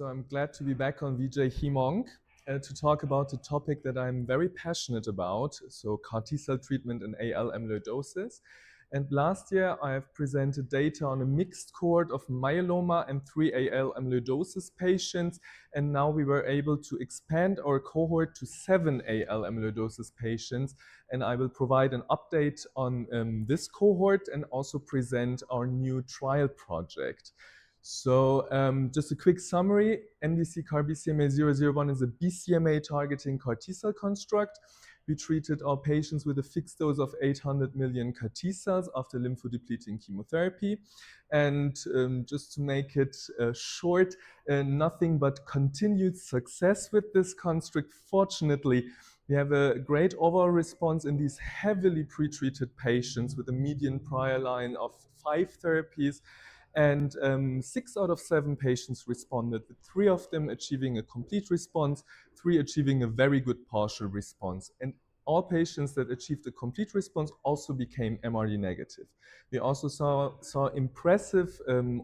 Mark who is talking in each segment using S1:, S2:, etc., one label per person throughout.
S1: So I'm glad to be back on VJ Hem-Onc to talk about a topic that I'm very passionate about, so CAR T-cell treatment in AL amyloidosis. And last year I have presented data on a mixed cohort of myeloma and 3 AL amyloidosis patients, and now we were able to expand our cohort to 7 AL amyloidosis patients, and I will provide an update on this cohort and also present our new trial project. So just a quick summary, MDC-CAR-BCMA001 is a BCMA-targeting CAR T-cell construct. We treated our patients with a fixed dose of 800 million CAR T-cells after lymphodepleting chemotherapy. And just to make it short, nothing but continued success with this construct. Fortunately, we have a great overall response in these heavily pretreated patients with a median prior line of 5 therapies. And 6 out of 7 patients responded, with 3 of them achieving a complete response, 3 achieving a very good partial response. And all patients that achieved a complete response also became MRD negative. We also saw impressive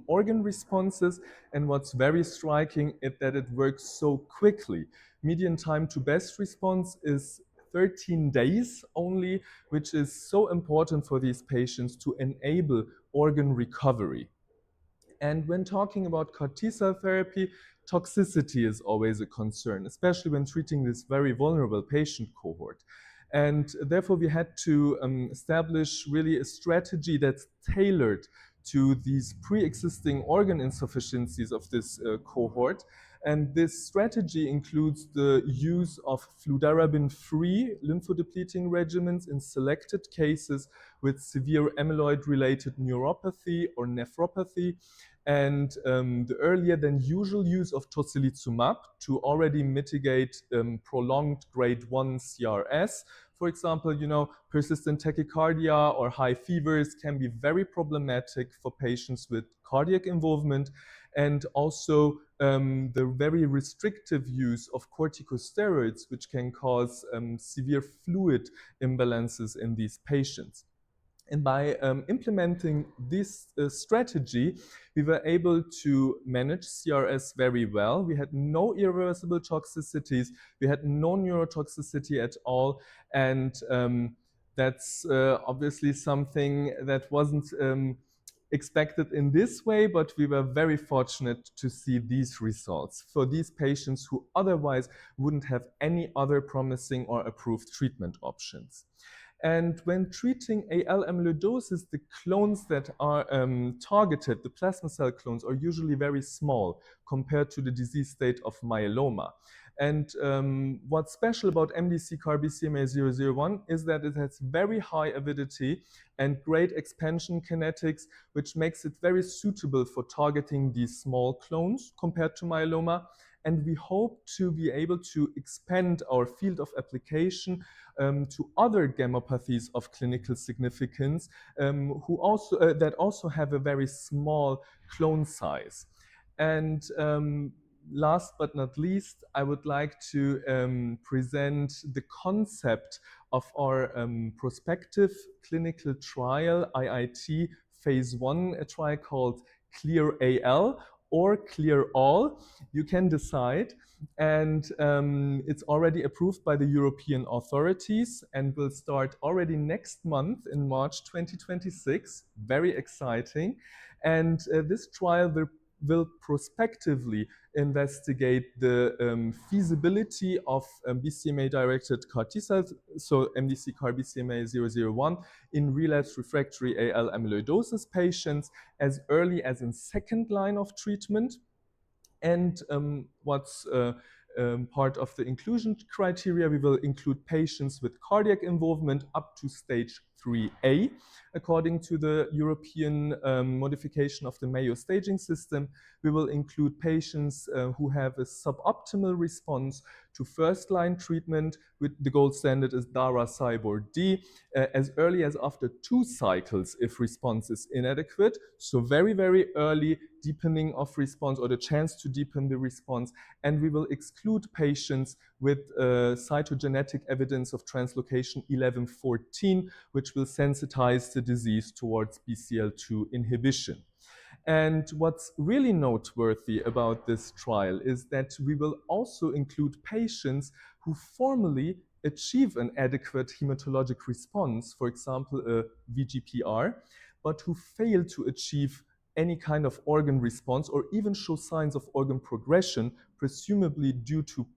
S1: organ responses, and what's very striking is that it works so quickly. Median time to best response is 13 days only, which is so important for these patients to enable organ recovery. And when talking about CAR T-cell therapy, toxicity is always a concern, especially when treating this very vulnerable patient cohort. And therefore, we had to establish really a strategy that's tailored to these pre-existing organ insufficiencies of this cohort. And this strategy includes the use of fludarabine-free lymphodepleting regimens in selected cases with severe amyloid-related neuropathy or nephropathy, and the earlier than usual use of tocilizumab to already mitigate prolonged grade 1 CRS. For example, persistent tachycardia or high fevers can be very problematic for patients with cardiac involvement, and also the very restrictive use of corticosteroids, which can cause severe fluid imbalances in these patients. And by implementing this strategy, we were able to manage CRS very well. We had no irreversible toxicities. We had no neurotoxicity at all. And that's obviously something that wasn't expected in this way, but we were very fortunate to see these results for these patients who otherwise wouldn't have any other promising or approved treatment options. And when treating AL amyloidosis, the clones that are targeted, the plasma cell clones, are usually very small compared to the disease state of myeloma. And what's special about MDC-CAR-BCMA001 is that it has very high avidity and great expansion kinetics, which makes it very suitable for targeting these small clones compared to myeloma. And we hope to be able to expand our field of application to other gammopathies of clinical significance that also have a very small clone size. And last but not least, I would like to present the concept of our prospective clinical trial, IIT phase 1, a trial called CLEAR AL, or CLEAR All. You can decide, and it's already approved by the European authorities and will start already next month in March 2026. Very exciting. And this trial will prospectively investigate the feasibility of BCMA-directed CAR T-cells, so MDC-CAR-BCMA001, in relapsed refractory AL amyloidosis patients as early as in second line of treatment. And what's part of the inclusion criteria, we will include patients with cardiac involvement up to stage 3A, according to the European modification of the Mayo staging system. We will include patients who have a suboptimal response to first-line treatment, with the gold standard is Dara-Cybor-D, as early as after 2 cycles if response is inadequate. So very, very early deepening of response, or the chance to deepen the response. And we will exclude patients with cytogenetic evidence of translocation 1114, which will sensitize the disease towards BCL2 inhibition. And what's really noteworthy about this trial is that we will also include patients who formally achieve an adequate hematologic response, for example, a VGPR, but who fail to achieve any kind of organ response or even show signs of organ progression, presumably due to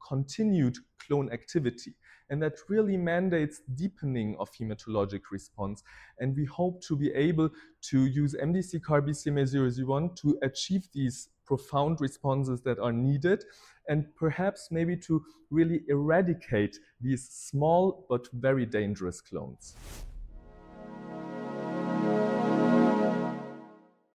S1: continued clone activity. And that really mandates deepening of hematologic response. And we hope to be able to use MDC-CAR-BCMA001 to achieve these profound responses that are needed, and perhaps maybe to really eradicate these small but very dangerous clones.